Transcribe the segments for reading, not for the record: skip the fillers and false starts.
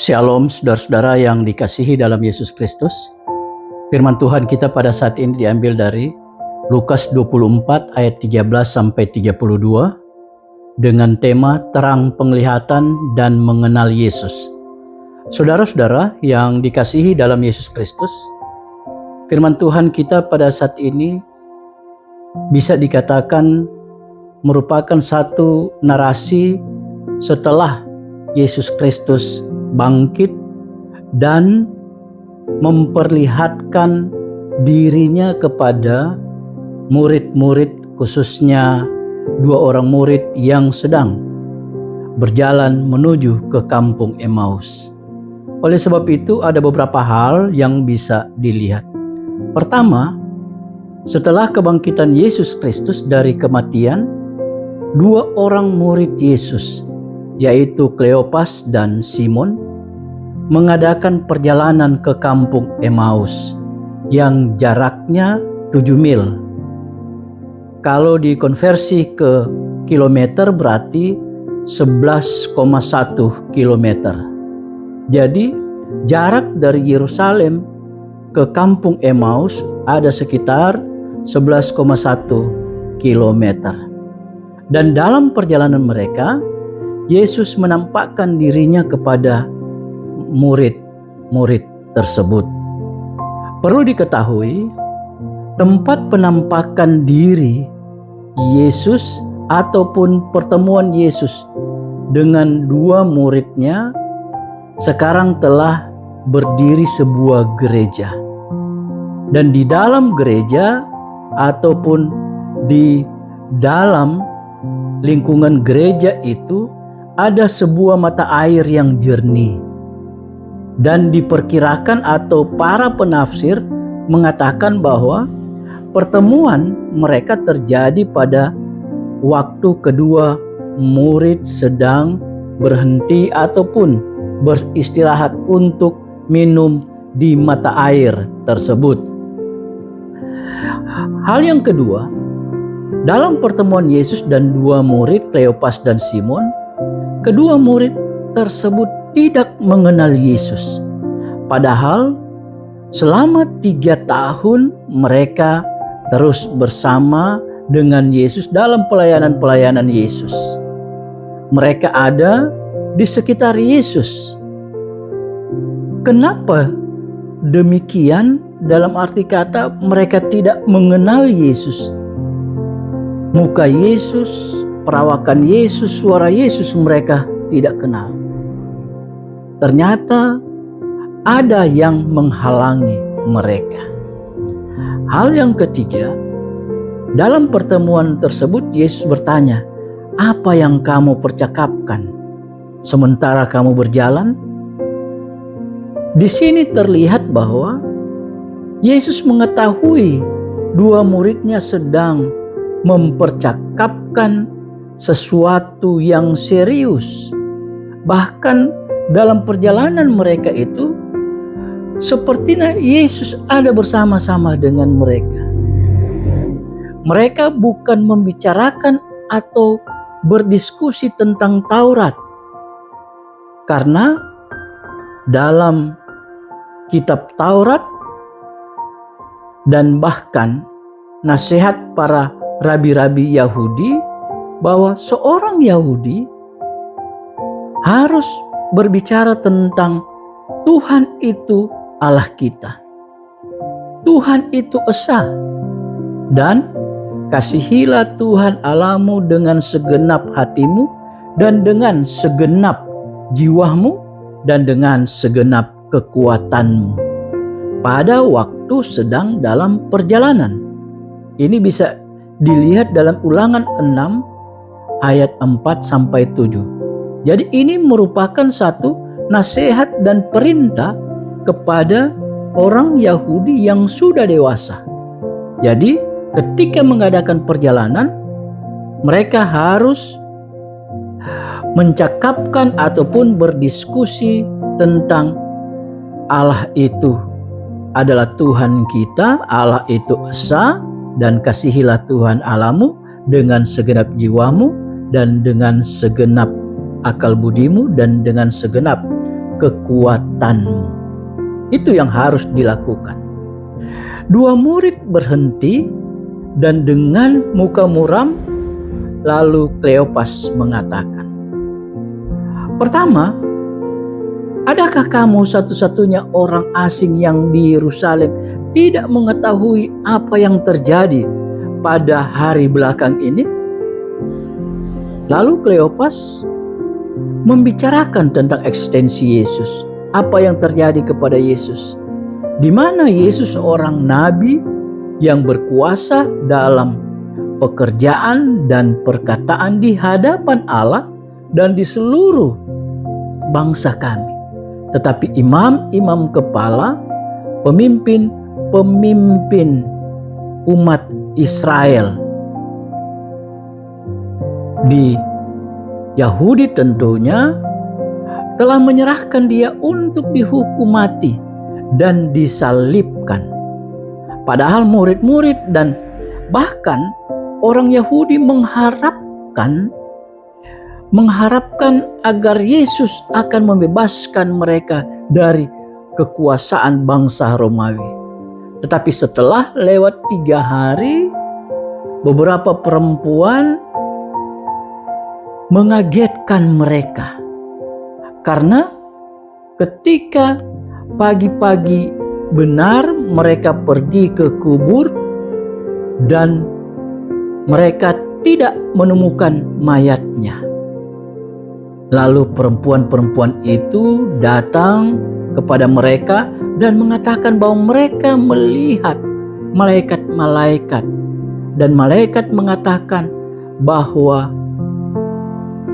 Shalom saudara-saudara yang dikasihi dalam Yesus Kristus. Firman Tuhan kita pada saat ini diambil dari Lukas 24 ayat 13 sampai 32 dengan tema terang penglihatan dan mengenal Yesus. Saudara-saudara yang dikasihi dalam Yesus Kristus, firman Tuhan kita pada saat ini bisa dikatakan merupakan satu narasi setelah Yesus Kristus bangkit dan memperlihatkan dirinya kepada murid-murid, khususnya dua orang murid yang sedang berjalan menuju ke kampung Emmaus. Oleh sebab itu ada beberapa hal yang bisa dilihat. Pertama, setelah kebangkitan Yesus Kristus dari kematian, dua orang murid Yesus, yaitu Kleopas dan Simon, mengadakan perjalanan ke kampung Emmaus yang jaraknya 7 mil. Kalau dikonversi ke kilometer berarti 11,1 kilometer. Jadi jarak dari Yerusalem ke kampung Emmaus ada sekitar 11,1 kilometer. Dan dalam perjalanan mereka, Yesus menampakkan dirinya kepada murid-murid tersebut. Perlu diketahui, tempat penampakan diri Yesus ataupun pertemuan Yesus dengan dua muridnya sekarang telah berdiri sebuah gereja. Dan di dalam gereja ataupun di dalam lingkungan gereja itu ada sebuah mata air yang jernih. Dan diperkirakan atau para penafsir mengatakan bahwa pertemuan mereka terjadi pada waktu kedua murid sedang berhenti ataupun beristirahat untuk minum di mata air tersebut. Hal yang kedua, dalam pertemuan Yesus dan dua murid Kleopas dan Simon, kedua murid tersebut tidak mengenal Yesus. Padahal selama 3 tahun mereka terus bersama dengan Yesus dalam pelayanan-pelayanan Yesus. Mereka ada di sekitar Yesus. Kenapa demikian? Dalam arti kata mereka tidak mengenal Yesus. Muka Yesus, perawakan Yesus, suara Yesus mereka tidak kenal. Ternyata ada yang menghalangi mereka. Hal yang ketiga, dalam pertemuan tersebut Yesus bertanya, "Apa yang kamu percakapkan sementara kamu berjalan?" Di sini terlihat bahwa Yesus mengetahui dua muridnya sedang mempercakapkan sesuatu yang serius. Bahkan dalam perjalanan mereka itu sepertinya Yesus ada bersama-sama dengan mereka. Mereka bukan membicarakan atau berdiskusi tentang Taurat. Karena dalam kitab Taurat dan bahkan nasihat para rabi-rabi Yahudi bahwa seorang Yahudi harus berbicara tentang Tuhan itu Allah kita. Tuhan itu esa. Dan kasihilah Tuhan Allahmu dengan segenap hatimu dan dengan segenap jiwamu dan dengan segenap kekuatanmu pada waktu sedang dalam perjalanan. Ini bisa dilihat dalam Ulangan 6 ayat 4 sampai 7. Jadi ini merupakan satu nasihat dan perintah kepada orang Yahudi yang sudah dewasa. Jadi ketika mengadakan perjalanan, mereka harus mencakapkan ataupun berdiskusi tentang Allah itu adalah Tuhan kita, Allah itu esa, dan kasihilah Tuhan Allahmu dengan segenap jiwamu dan dengan segenap akal budimu dan dengan segenap kekuatanmu. Itu yang harus dilakukan. Dua murid berhenti dan dengan muka muram, lalu Kleopas mengatakan, "Pertama, adakah kamu satu-satunya orang asing yang di Yerusalem tidak mengetahui apa yang terjadi pada hari belakang ini?" Lalu Kleopas membicarakan tentang eksistensi Yesus, apa yang terjadi kepada Yesus, di mana Yesus seorang nabi yang berkuasa dalam pekerjaan dan perkataan di hadapan Allah dan di seluruh bangsa kami. Tetapi imam-imam kepala, pemimpin umat Israel di Yahudi tentunya telah menyerahkan dia untuk dihukum mati dan disalibkan. Padahal murid-murid dan bahkan orang Yahudi mengharapkan agar Yesus akan membebaskan mereka dari kekuasaan bangsa Romawi. Tetapi setelah lewat 3 hari, beberapa perempuan mengagetkan mereka. Karena ketika pagi-pagi benar mereka pergi ke kubur dan mereka tidak menemukan mayatnya. Lalu perempuan-perempuan itu datang kepada mereka dan mengatakan bahwa mereka melihat malaikat-malaikat, dan malaikat mengatakan bahwa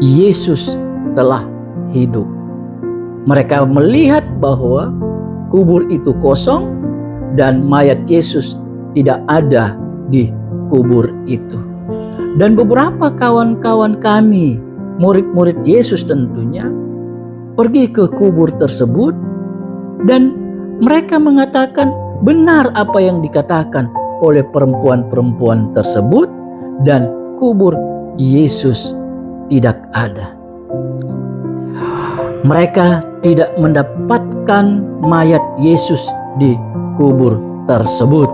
Yesus telah hidup. Mereka melihat bahwa kubur itu kosong dan mayat Yesus tidak ada di kubur itu. Dan beberapa kawan-kawan kami, murid-murid Yesus tentunya, pergi ke kubur tersebut dan mereka mengatakan benar apa yang dikatakan oleh perempuan-perempuan tersebut, dan kubur Yesus tidak ada. Mereka tidak mendapatkan mayat Yesus di kubur tersebut.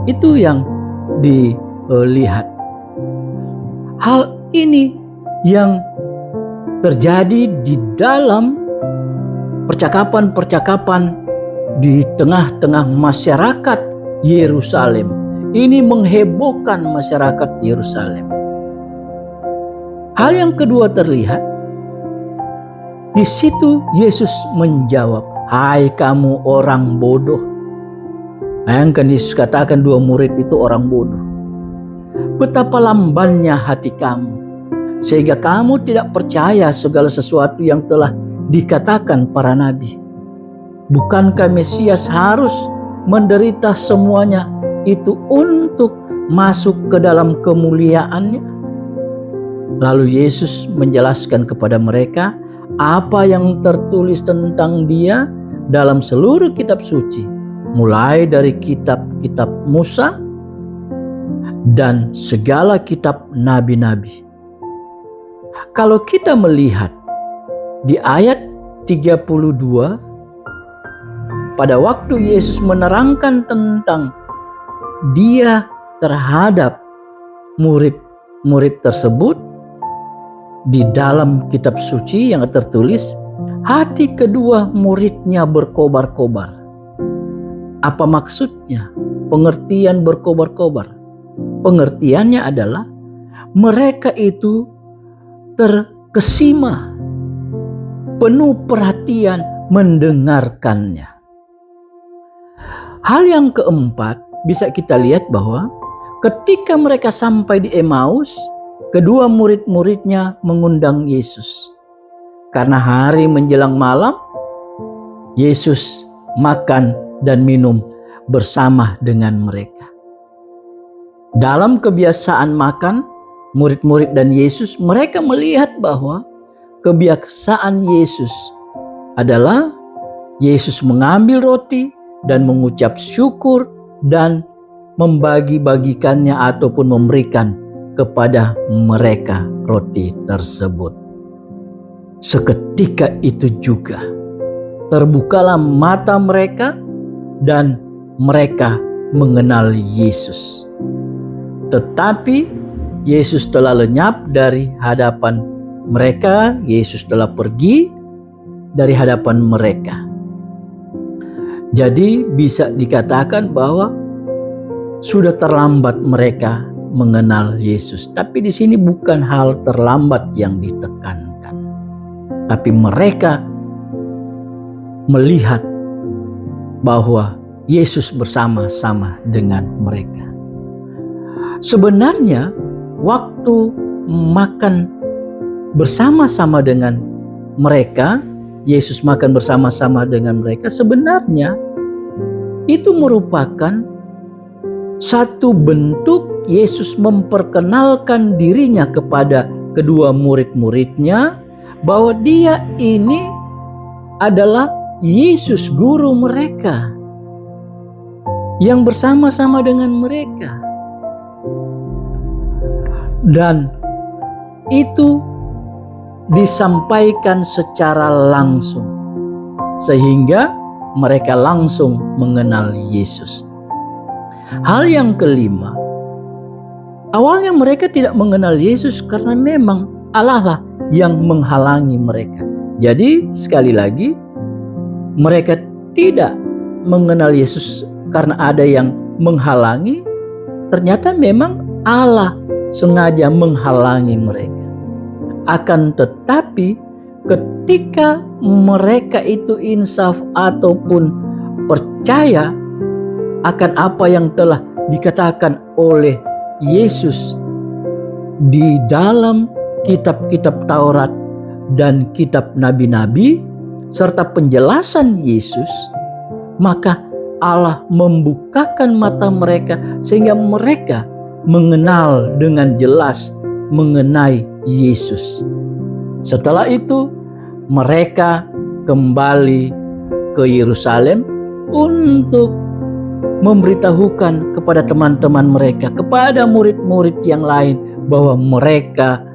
Itu yang dilihat. Hal ini yang terjadi di dalam percakapan-percakapan di tengah-tengah masyarakat Yerusalem. Ini menghebohkan masyarakat Yerusalem. Hal yang kedua terlihat, di situ Yesus menjawab, "Hai kamu orang bodoh." Bayangkan Yesus katakan 2 murid itu orang bodoh. "Betapa lambannya hati kamu, sehingga kamu tidak percaya segala sesuatu yang telah dikatakan para nabi. Bukankah Mesias harus menderita semuanya itu untuk masuk ke dalam kemuliaannya?" Lalu Yesus menjelaskan kepada mereka apa yang tertulis tentang dia dalam seluruh kitab suci, mulai dari kitab-kitab Musa dan segala kitab nabi-nabi. Kalau kita melihat di ayat 32, pada waktu Yesus menerangkan tentang dia terhadap murid-murid tersebut, di dalam kitab suci yang tertulis, hati kedua muridnya berkobar-kobar. Apa maksudnya? Pengertian berkobar-kobar. Pengertiannya adalah mereka itu terkesima, penuh perhatian mendengarkannya. Hal yang keempat, bisa kita lihat bahwa ketika mereka sampai di Emmaus, kedua murid-muridnya mengundang Yesus. Karena hari menjelang malam, Yesus makan dan minum bersama dengan mereka. Dalam kebiasaan makan, murid-murid dan Yesus, mereka melihat bahwa kebiasaan Yesus adalah Yesus mengambil roti dan mengucap syukur dan membagi-bagikannya ataupun memberikan kepada mereka roti tersebut. Seketika itu juga terbukalah mata mereka dan mereka mengenal Yesus. Tetapi Yesus telah lenyap dari hadapan mereka, Yesus telah pergi dari hadapan mereka. Jadi bisa dikatakan bahwa sudah terlambat mereka mengenal Yesus. Tapi di sini bukan hal terlambat yang ditekankan, tapi mereka melihat bahwa Yesus bersama-sama dengan mereka. Sebenarnya waktu makan bersama-sama dengan mereka, Yesus makan bersama-sama dengan mereka, sebenarnya itu merupakan satu bentuk Yesus memperkenalkan dirinya kepada kedua murid-muridnya, bahwa dia ini adalah Yesus guru mereka yang bersama-sama dengan mereka. Dan itu disampaikan secara langsung sehingga mereka langsung mengenal Yesus. Hal yang kelima, awalnya mereka tidak mengenal Yesus karena memang Allah lah yang menghalangi mereka. Jadi sekali lagi, mereka tidak mengenal Yesus karena ada yang menghalangi. Ternyata memang Allah sengaja menghalangi mereka. Akan tetapi ketika mereka itu insaf ataupun percaya akan apa yang telah dikatakan oleh Yesus di dalam kitab-kitab Taurat dan kitab nabi-nabi serta penjelasan Yesus, maka Allah membukakan mata mereka sehingga mereka mengenal dengan jelas mengenai Yesus. Setelah itu mereka kembali ke Yerusalem untuk memberitahukan kepada teman-teman mereka, kepada murid-murid yang lain, bahwa mereka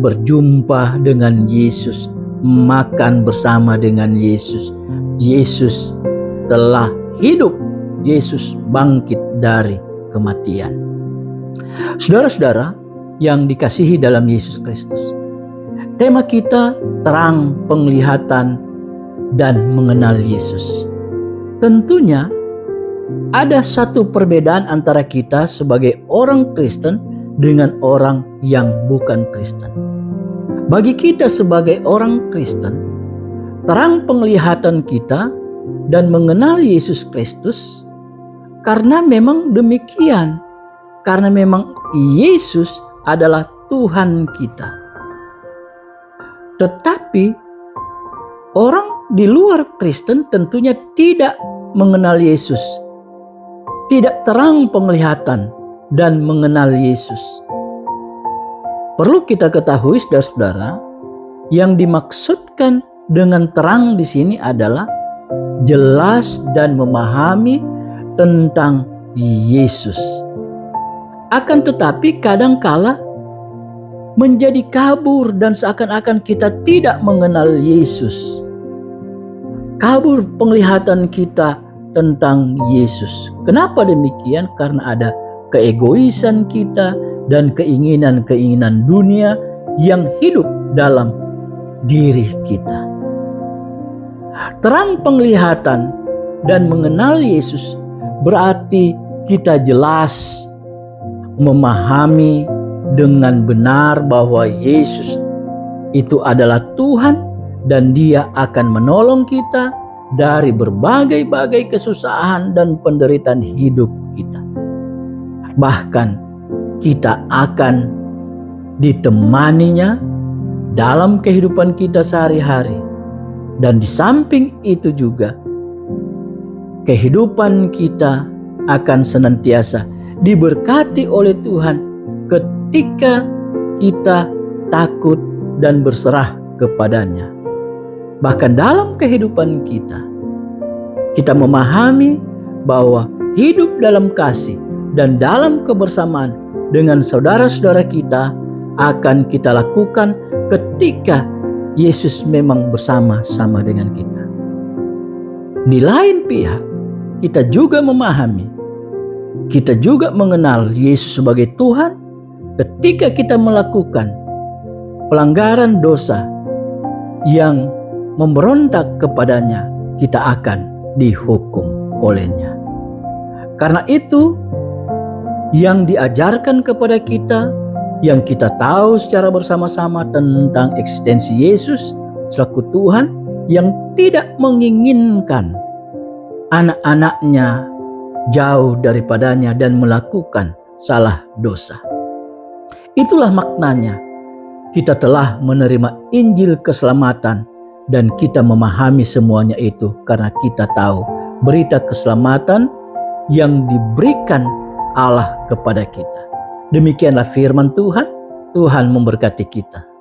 berjumpa dengan Yesus, makan bersama dengan Yesus. Yesus telah hidup, Yesus bangkit dari kematian. Saudara-saudara yang dikasihi dalam Yesus Kristus, tema kita terang penglihatan dan mengenal Yesus. Tentunya ada satu perbedaan antara kita sebagai orang Kristen dengan orang yang bukan Kristen. Bagi kita sebagai orang Kristen, terang penglihatan kita dan mengenal Yesus Kristus karena memang demikian. Karena memang Yesus adalah Tuhan kita. Tetapi orang di luar Kristen tentunya tidak mengenal Yesus, tidak terang penglihatan dan mengenal Yesus. Perlu kita ketahui, saudara-saudara, yang dimaksudkan dengan terang di sini adalah jelas dan memahami tentang Yesus. Akan tetapi kadangkala menjadi kabur dan seakan-akan kita tidak mengenal Yesus. Kabur penglihatan kita tentang Yesus. Kenapa demikian? Karena ada keegoisan kita dan keinginan-keinginan dunia yang hidup dalam diri kita. Terang penglihatan dan mengenal Yesus berarti kita jelas memahami dengan benar bahwa Yesus itu adalah Tuhan dan Dia akan menolong kita dari berbagai-bagai kesusahan dan penderitaan hidup kita. Bahkan kita akan ditemaninya dalam kehidupan kita sehari-hari. Dan di samping itu juga kehidupan kita akan senantiasa diberkati oleh Tuhan ketika kita takut dan berserah kepadanya. Bahkan dalam kehidupan kita memahami bahwa hidup dalam kasih dan dalam kebersamaan dengan saudara-saudara kita akan kita lakukan ketika Yesus memang bersama-sama dengan kita. Di lain pihak, kita juga memahami, kita juga mengenal Yesus sebagai Tuhan. Ketika kita melakukan pelanggaran dosa yang memberontak kepadanya, kita akan dihukum olehnya. Karena itu, yang diajarkan kepada kita, yang kita tahu secara bersama-sama tentang eksistensi Yesus selaku Tuhan yang tidak menginginkan anak-anaknya jauh daripadanya dan melakukan salah dosa. Itulah maknanya kita telah menerima Injil keselamatan dan kita memahami semuanya itu karena kita tahu berita keselamatan yang diberikan Allah kepada kita. Demikianlah firman Tuhan. Tuhan memberkati kita.